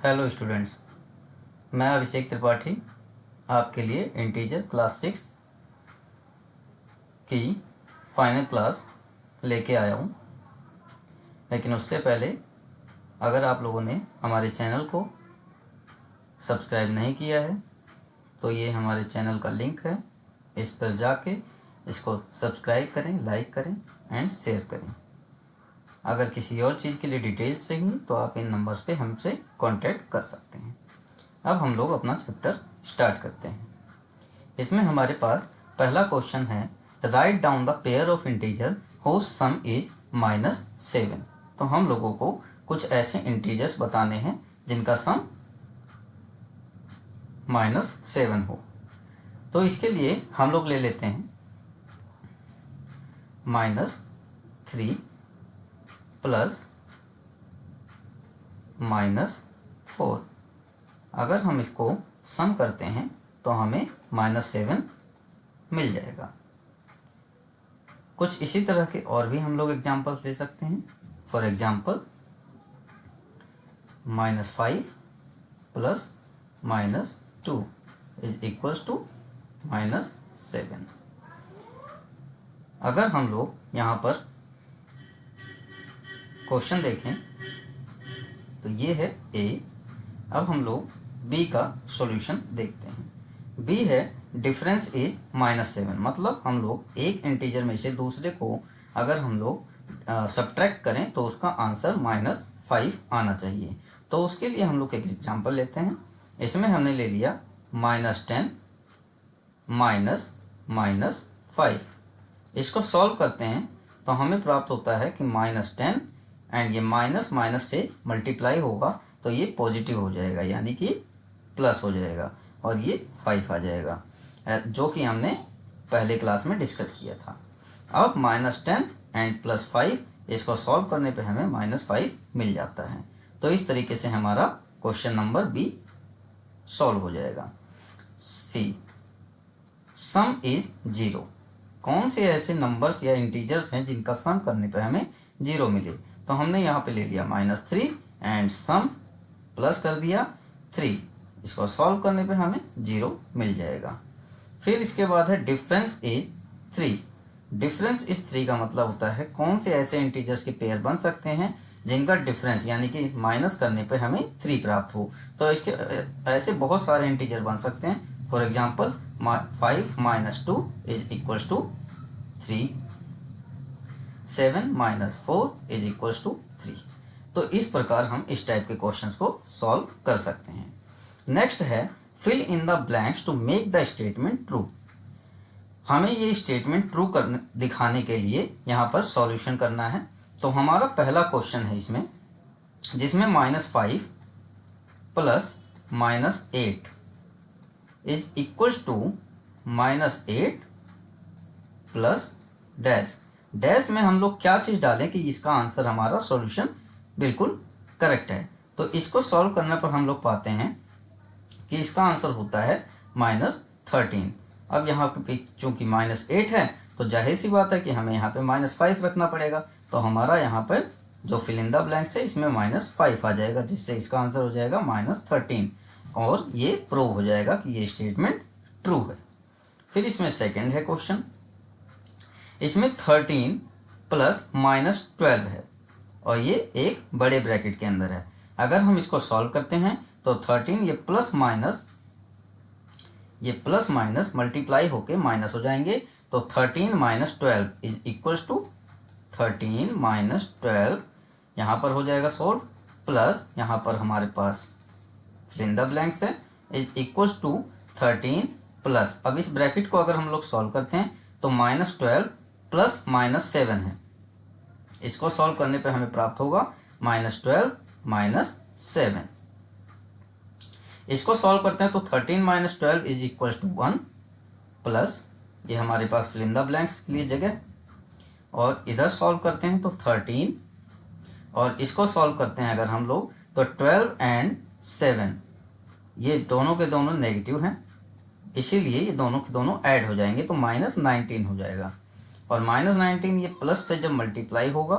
Hello students, मैं अभिषेक त्रिपाठी आपके लिए इंटीजर क्लास 6 की फाइनल क्लास लेके आया हूँ। लेकिन उससे पहले अगर आप लोगों ने हमारे चैनल को सब्सक्राइब नहीं किया है तो ये हमारे चैनल का लिंक है, इस पर जाके इसको सब्सक्राइब करें, लाइक करें एंड शेयर करें। अगर किसी और चीज़ के लिए डिटेल्स चाहिए तो आप इन नंबर्स पे हमसे कांटेक्ट कर सकते हैं। अब हम लोग अपना चैप्टर स्टार्ट करते हैं। इसमें हमारे पास पहला क्वेश्चन है, write down the pair of integers whose sum is -7। तो हम लोगों को कुछ ऐसे इंटीजर्स बताने हैं जिनका सम -7 हो। तो इसके लिए हम लोग ले लेते हैं -3 प्लस -4। अगर हम इसको सम करते हैं तो हमें -7 मिल जाएगा। कुछ इसी तरह के और भी हम लोग एग्जांपल्स ले सकते हैं। For example -5 plus -2 is equals to -7। अगर हम लोग यहाँ पर क्वेश्चन देखें तो ये है ए। अब हम लोग बी का सॉल्यूशन देखते हैं। बी है डिफरेंस इज -7, मतलब हम लोग एक इंटीजर में से दूसरे को अगर हम लोग सब्ट्रैक्ट करें तो उसका आंसर -5 आना चाहिए। तो उसके लिए हम लोग एक एग्जांपल लेते हैं। इसमें हमने ले लिया -10 -5। इसको सॉल्व करते हैं तो हमें प्राप्त होता है कि -10 एंड ये माइनस माइनस से मल्टीप्लाई होगा तो ये पॉजिटिव हो जाएगा, यानी कि प्लस हो जाएगा और ये 5 आ जाएगा, जो कि हमने पहले क्लास में डिस्कस किया था। अब -10 एंड +5 इसको सॉल्व करने पे हमें -5 मिल जाता है। तो इस तरीके से हमारा क्वेश्चन नंबर बी सॉल्व हो जाएगा। सी, सम इज 0। कौन से ऐसे नंबर्स या इंटीजर्स हैं जिनका सम करने पे हमें 0 मिले। तो हमने यहाँ पे ले लिया -3 एंड सम प्लस कर दिया 3। इसको सॉल्व करने पे हमें 0 मिल जाएगा। फिर इसके बाद है डिफरेंस इज 3। डिफरेंस इज 3 का मतलब होता है कौन से ऐसे इंटीजर्स के पेयर बन सकते हैं जिनका डिफरेंस यानी कि माइनस करने पे हमें 3 प्राप्त हो। तो इसके ऐसे बहुत सारे इंटीजर बन सकते हैं। For example 5 - 2 is equals to 3, 7 - 4 is equals to 3। तो इस प्रकार हम इस टाइप के क्वेश्चंस को सॉल्व कर सकते हैं। नेक्स्ट है fill in the blanks to make the statement true. हमें ये स्टेटमेंट ट्रू करने दिखाने के लिए यहाँ पर सॉल्यूशन करना है। तो हमारा पहला क्वेश्चन है इसमें, जिसमें -5 plus -8 is equals to -8 plus dash. Dash में हम लोग क्या चीज़ डालें कि इसका आंसर हमारा सॉल्यूशन बिल्कुल करेक्ट है। तो इसको सॉल्व करने पर हम लोग पाते हैं कि इसका आंसर होता है -13। अब यहाँ पे चूँकि -8 है तो जाहिर सी बात है कि हमें यहाँ पे -5 रखना पड़ेगा। तो हमारा यहाँ पर जो फिल इन द ब्लैंक्स है इसमें -5 आ जाएगा, जिससे इसका आंसर हो जाएगा -13 और ये प्रूव हो जाएगा कि ये स्टेटमेंट ट्रू है। फिर इसमें सेकेंड है क्वेश्चन, इसमें 13 प्लस -12 है और ये एक बड़े ब्रैकेट के अंदर है। अगर हम इसको सॉल्व करते हैं तो 13 ये प्लस माइनस मल्टीप्लाई होके माइनस हो जाएंगे। तो 13 - 12 इज इक्वल्स टू 13 - 12 यहाँ पर हो जाएगा सॉल्व, प्लस यहाँ पर हमारे पास फिल इन द ब्लैंक्स है इज इक्वल्स टू 13 प्लस। अब इस ब्रैकेट को अगर हम लोग सॉल्व करते हैं तो -12 प्लस -7 है। इसको सॉल्व करने पे हमें प्राप्त होगा -12 - 7। इसको सॉल्व करते हैं तो 13 - 12 इज इक्वल्स टू 1 प्लस ये हमारे पास फिल इन द ब्लैंक्स के लिए जगह, और इधर सॉल्व करते हैं तो 13 और इसको सॉल्व करते हैं अगर हम लोग तो 12 एंड 7 ये दोनों के दोनों नेगेटिव हैं, इसीलिए ये दोनों के दोनों ऐड हो जाएंगे तो -19 हो जाएगा। और -19 ये प्लस से जब मल्टीप्लाई होगा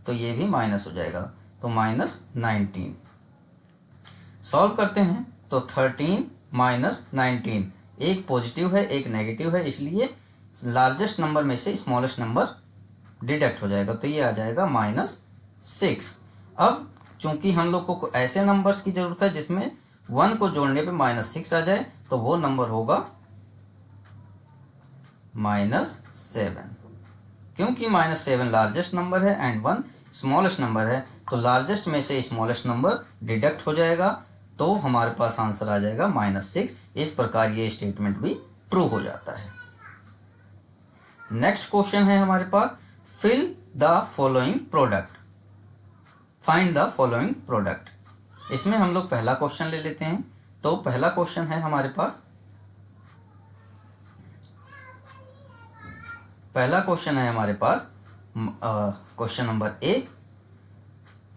तो ये भी माइनस हो जाएगा, तो -19। सॉल्व करते हैं तो 13 माइनस 19, एक पॉजिटिव है एक नेगेटिव है, इसलिए लार्जेस्ट नंबर में से स्मॉलेस्ट नंबर डिडक्ट हो जाएगा, तो ये आ जाएगा -6। अब चूंकि हम लोग को ऐसे नंबर्स की जरूरत है जिसमें 1 को जोड़ने पे -6 आ जाए, तो वो नंबर होगा -7, क्योंकि -7 लार्जेस्ट नंबर है एंड 1 स्मॉलेस्ट नंबर है, तो लार्जेस्ट में से स्मॉलेस्ट नंबर डिडक्ट हो जाएगा, तो हमारे पास आंसर आ जाएगा -6। इस प्रकार ये स्टेटमेंट भी ट्रू हो जाता है। नेक्स्ट क्वेश्चन है हमारे पास, fill the following product, find the following product. इसमें हम लोग पहला क्वेश्चन ले लेते हैं। तो पहला क्वेश्चन है हमारे पास, question number A,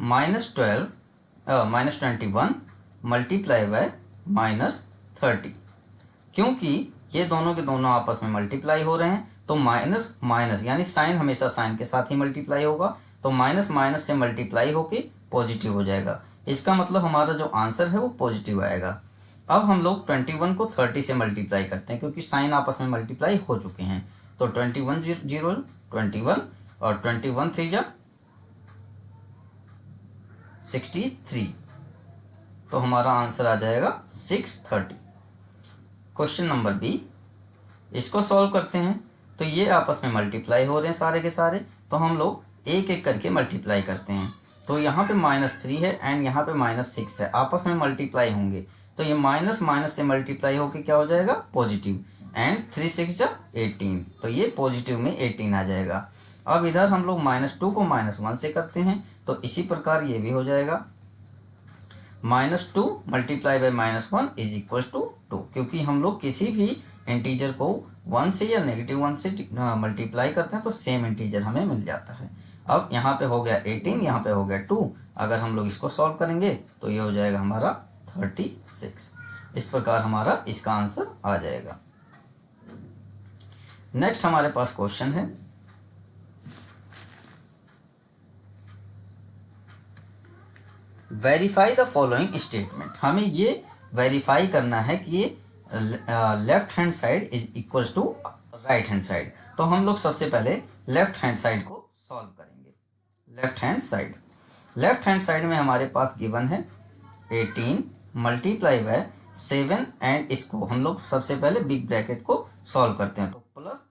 -21 multiply by -30। क्योंकि ये दोनों के दोनों आपस में मल्टीप्लाई हो रहे हैं, तो माइनस माइनस यानी साइन हमेशा साइन के साथ ही मल्टीप्लाई होगा, तो माइनस माइनस से मल्टीप्लाई होके पॉजिटिव हो जाएगा। इसका मतलब हमारा जो आंसर है वो पॉजिटिव आएगा। अब हम लोग 21 को 30 से मल्टीप्लाई करते हैं, क्योंकि साइन आपस में मल्टीप्लाई हो चुके हैं, तो 21 0 21 और 21 3 जा 63, तो हमारा आंसर आ जाएगा 630। क्वेश्चन नंबर बी, इसको सॉल्व करते हैं तो ये आपस में मल्टीप्लाई हो रहे हैं सारे के सारे, तो हम लोग एक एक करके मल्टीप्लाई करते हैं। तो यहाँ पे -3 है एंड यहाँ पे -6 है, आपस में मल्टीप्लाई होंगे, तो ये माइनस माइनस से मल्टीप्लाई होके क्या हो जाएगा पॉजिटिव, एंड 3 6 जा 18, तो ये पॉजिटिव में 18 आ जाएगा। अब इधर हम लोग -2 को -1 से करते हैं, तो इसी प्रकार ये भी हो जाएगा -2 multiply by -1 is equal to 2, क्योंकि हम लोग किसी भी इंटीजर को 1 से या -1 से मल्टीप्लाई करते हैं तो सेम इंटीजर हमें मिल जाता है। अब यहाँ पे हो गया 18, यहाँ पे हो गया 2, अगर हम लोग इसको सॉल्व करेंगे तो ये हो जाएगा हमारा 36। इस प्रकार हमारा इसका आंसर आ जाएगा। नेक्स्ट हमारे पास क्वेश्चन है, वेरीफाई द फॉलोइंग स्टेटमेंट। हमें ये वेरीफाई करना है कि ये left hand side is equals to right hand side. तो हम लोग सबसे पहले लेफ्ट हैंड साइड को सॉल्व करेंगे। लेफ्ट हैंड साइड में हमारे पास गिवन है 18 मल्टीप्लाई बाय 7, एंड इसको हम लोग सबसे पहले बिग ब्रैकेट को सॉल्व करते हैं, तो प्लस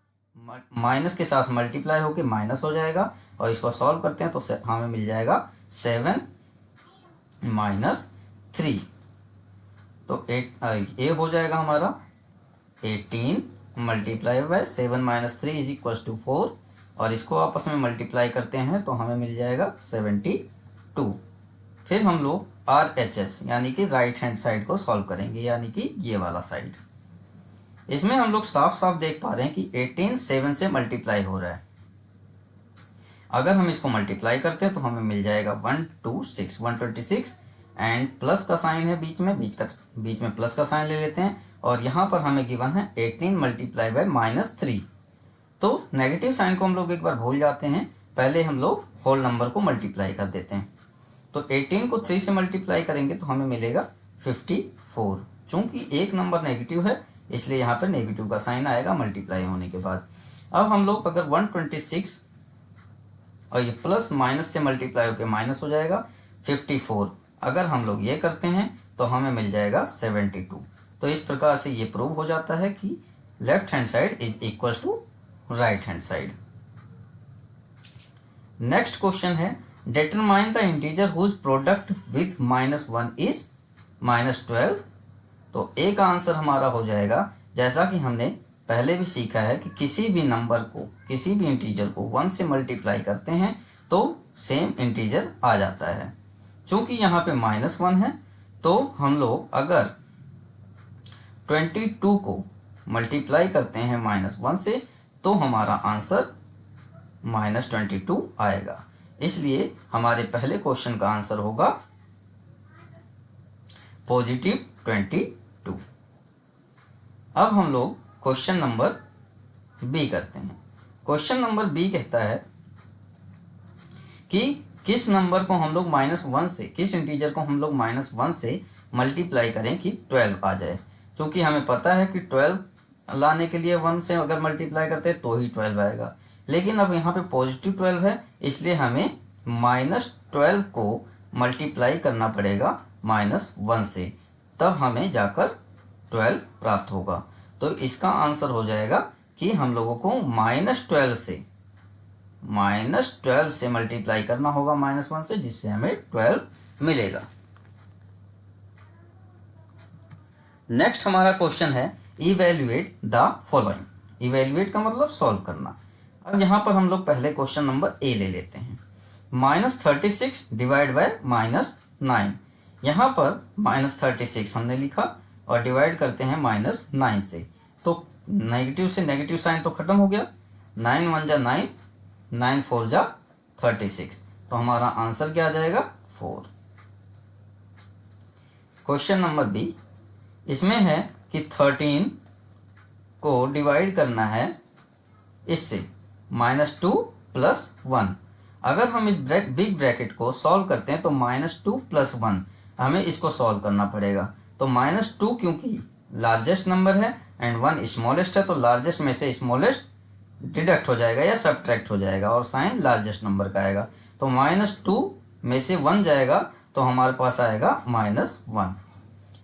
माइनस के साथ मल्टीप्लाई होके माइनस हो जाएगा, और इसको सॉल्व करते हैं तो हमें मिल जाएगा 7 -3, तो ये हो जाएगा हमारा 18 multiply by 7 -3 is equal to 4, और इसको आपस में मल्टीप्लाई करते हैं तो हमें मिल जाएगा 72। फिर हम लोग RHS यानी कि राइट हैंड साइड को सॉल्व करेंगे, यानी कि ये वाला साइड। इसमें हम लोग साफ साफ देख पा रहे हैं कि 18 7 से मल्टीप्लाई हो रहा है। अगर हम इसको मल्टीप्लाई करते हैं तो हमें मिल जाएगा 126 एंड प्लस का साइन है बीच में प्लस का साइन ले लेते हैं, और यहाँ पर हमें गिवन है 18 मल्टीप्लाई बाय -3। तो नेगेटिव साइन को हम लोग एक बार भूल जाते हैं, पहले हम लोग होल नंबर को मल्टीप्लाई कर देते हैं। तो 18 को 3 से मल्टीप्लाई करेंगे तो हमें मिलेगा 54। चूंकि एक नंबर नेगेटिव है इसलिए यहाँ पर नेगेटिव का साइन आएगा मल्टीप्लाई होने के बाद। अब हम लोग अगर 126 और ये प्लस माइनस से मल्टीप्लाई होकर माइनस हो जाएगा 54, अगर हम लोग ये करते हैं तो हमें मिल जाएगा 72। तो इस प्रकार से ये प्रूव हो जाता है कि left hand side is equal to right hand side. Next question है, determine the integer whose product with -1 is -12। तो एक आंसर हमारा हो जाएगा, जैसा कि हमने पहले भी सीखा है कि किसी भी नंबर को, किसी भी इंटीजर को 1 से मल्टीप्लाई करते हैं तो सेम इंटीजर आ जाता है। चूंकि यहाँ पे -1 है तो हम लोग अगर 22 को मल्टीप्लाई करते हैं -1 से तो हमारा आंसर -22 आएगा। इसलिए हमारे पहले क्वेश्चन का आंसर होगा +22। अब हम लोग क्वेश्चन नंबर बी करते हैं। क्वेश्चन नंबर बी कहता है कि किस नंबर को हम लोग -1 से, किस इंटीजर को हम लोग -1 से मल्टीप्लाई करें कि 12 आ जाए, क्योंकि हमें पता है कि 12 लाने के लिए 1 से अगर मल्टीप्लाई करते हैं तो ही 12 आएगा। लेकिन अब यहाँ पे पॉजिटिव 12 है, इसलिए हमें -12 को मल्टीप्लाई करना पड़ेगा -1 से, तब हमें जाकर 12 प्राप्त होगा। तो इसका आंसर हो जाएगा कि हम लोगों को -12 से मल्टीप्लाई करना होगा -1 से, जिससे हमें 12 मिलेगा। नेक्स्ट हमारा क्वेश्चन है इवेल्युएट द फॉलोइंग। इवेल्युएट का मतलब सॉल्व करना। अब यहाँ पर हम लोग पहले क्वेश्चन नंबर ए ले लेते हैं। -36 डिवाइड बाय -9। यहाँ पर -36 हमने लिखा और डिवाइड करते हैं -9 से, तो नेगेटिव से नेगेटिव साइन तो खत्म हो गया। 9 1 जा 9, 9 4 जा 36, तो हमारा आंसर क्या आ जाएगा 4। क्वेश्चन नंबर बी, इसमें है कि 13 को डिवाइड करना है इससे -2 + 1। अगर हम इस बिग ब्रैकेट को सॉल्व करते हैं तो -2 + 1 हमें इसको सॉल्व करना पड़ेगा। तो -2 क्योंकि लार्जेस्ट नंबर है एंड 1 स्मॉलेस्ट है, तो लार्जेस्ट में से स्मॉलेस्ट डिडक्ट हो जाएगा या सब्ट्रैक्ट हो जाएगा और साइन लार्जेस्ट नंबर का आएगा। तो -2 में से 1 जाएगा तो हमारे पास आएगा -1।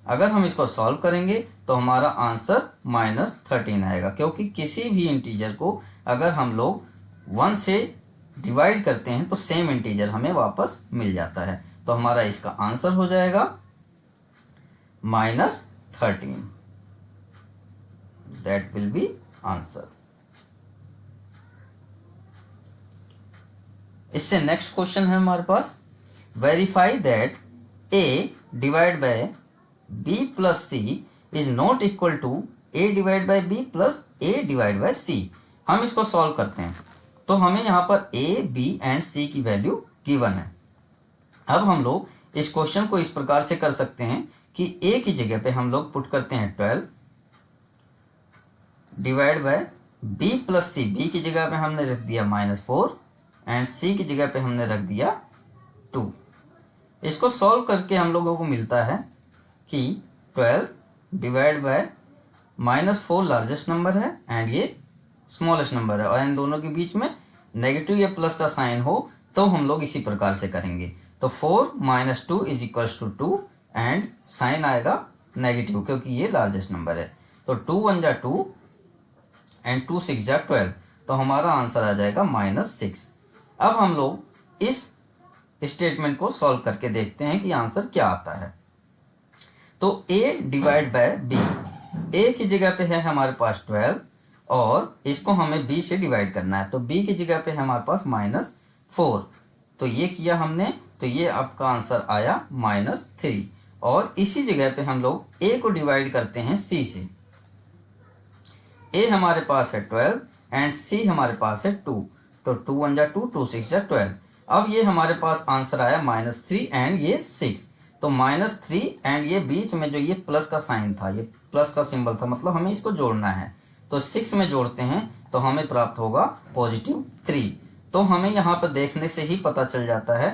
अगर हम इसको सॉल्व करेंगे तो हमारा आंसर -13 आएगा, क्योंकि किसी भी इंटीजर को अगर हम लोग 1 से डिवाइड करते हैं तो सेम इंटीजर हमें वापस मिल जाता है। तो हमारा इसका आंसर हो जाएगा -13। That will be answer. इससे नेक्स्ट क्वेश्चन है हमारे पास, verify that a divide by b + c is not equal to a divide by b + a divide by c। हम इसको सॉल्व करते हैं तो हमें यहाँ पर a, b एंड c की वैल्यू गिवन है। अब हम लोग इस क्वेश्चन को इस प्रकार से कर सकते हैं कि a की जगह पे हम लोग पुट करते हैं 12 divide by b + c। b की जगह पे हमने रख दिया -4 एंड c की जगह पे हमने रख दिया 2। इसको सॉल्व करके हम लोगों को मिलता है कि 12 डिवाइड बाय -4 लार्जेस्ट नंबर है एंड ये स्मॉलेस्ट नंबर है, और इन दोनों के बीच में नेगेटिव या प्लस का साइन हो तो हम लोग इसी प्रकार से करेंगे। तो 4 - 2 = 2 एंड साइन आएगा नेगेटिव, क्योंकि ये लार्जेस्ट नंबर है। तो 2 1 जा 2 एंड 2 6 जा 12, तो हमारा आंसर आ जाएगा -6। अब हम लोग इस स्टेटमेंट को सॉल्व करके देखते हैं कि आंसर क्या आता है। तो a divide by b, a की जगह पे है हमारे पास 12 और इसको हमें b से डिवाइड करना है, तो b की जगह पे है हमारे पास -4, तो ये किया हमने, तो ये आपका आंसर आया -3। और इसी जगह पे हम लोग a को डिवाइड करते हैं c से। a हमारे पास है 12 एंड c हमारे पास है 2, तो 2 1 जा 2, 2 6 जा 12। अब ये हमारे पास आंसर आया -3 एंड ये 6, तो -3 एंड ये बीच में जो ये प्लस का साइन था, ये प्लस का सिंबल था, मतलब हमें इसको जोड़ना है। तो 6 में जोड़ते हैं तो हमें प्राप्त होगा +3। तो हमें यहाँ पर देखने से ही पता चल जाता है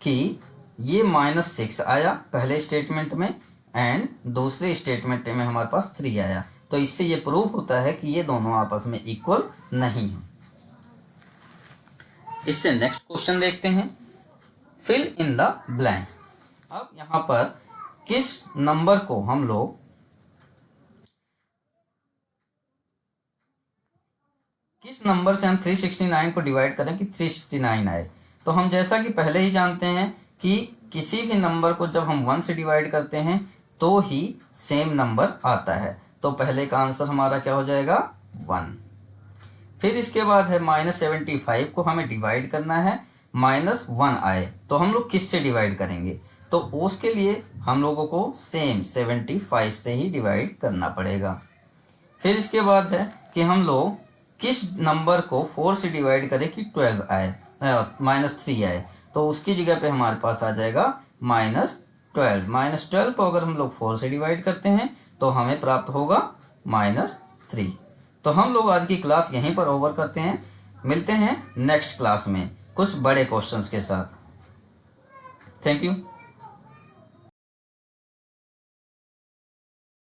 कि ये -6 आया पहले स्टेटमेंट में एंड दूसरे स्टेटमेंट में हमारे पास 3 आया। तो इससे ये प्रूफ होता है कि ये दोनों आपस में इक्वल नहीं है। इससे नेक्स्ट क्वेश्चन देखते हैं, फिल इन द ब्लैंक्स। अब यहाँ पर किस नंबर को हम लोग किस नंबर से हम 369 को डिवाइड करें कि 369 आए। तो हम जैसा कि पहले ही जानते हैं कि किसी भी नंबर को जब हम 1 से डिवाइड करते हैं तो ही सेम नंबर आता है। तो पहले का आंसर हमारा क्या हो जाएगा 1। फिर इसके बाद है -75 को हमें डिवाइड करना है, -1 आए तो हम लोग किस से डिवाइड करेंगे, तो उसके लिए हम लोगों को सेम 75 से ही डिवाइड करना पड़ेगा। फिर इसके बाद है कि हम लोग किस नंबर को 4 से डिवाइड करें कि 12 आए, -3 आए, तो उसकी जगह पे हमारे पास आ जाएगा -12। -12 को अगर हम लोग 4 से डिवाइड करते हैं तो हमें प्राप्त होगा -3। तो हम लोग आज की क्लास यहीं पर ओवर करते हैं। मिलते हैं नेक्स्ट क्लास में कुछ बड़े क्वेश्चंस के साथ। Thank you.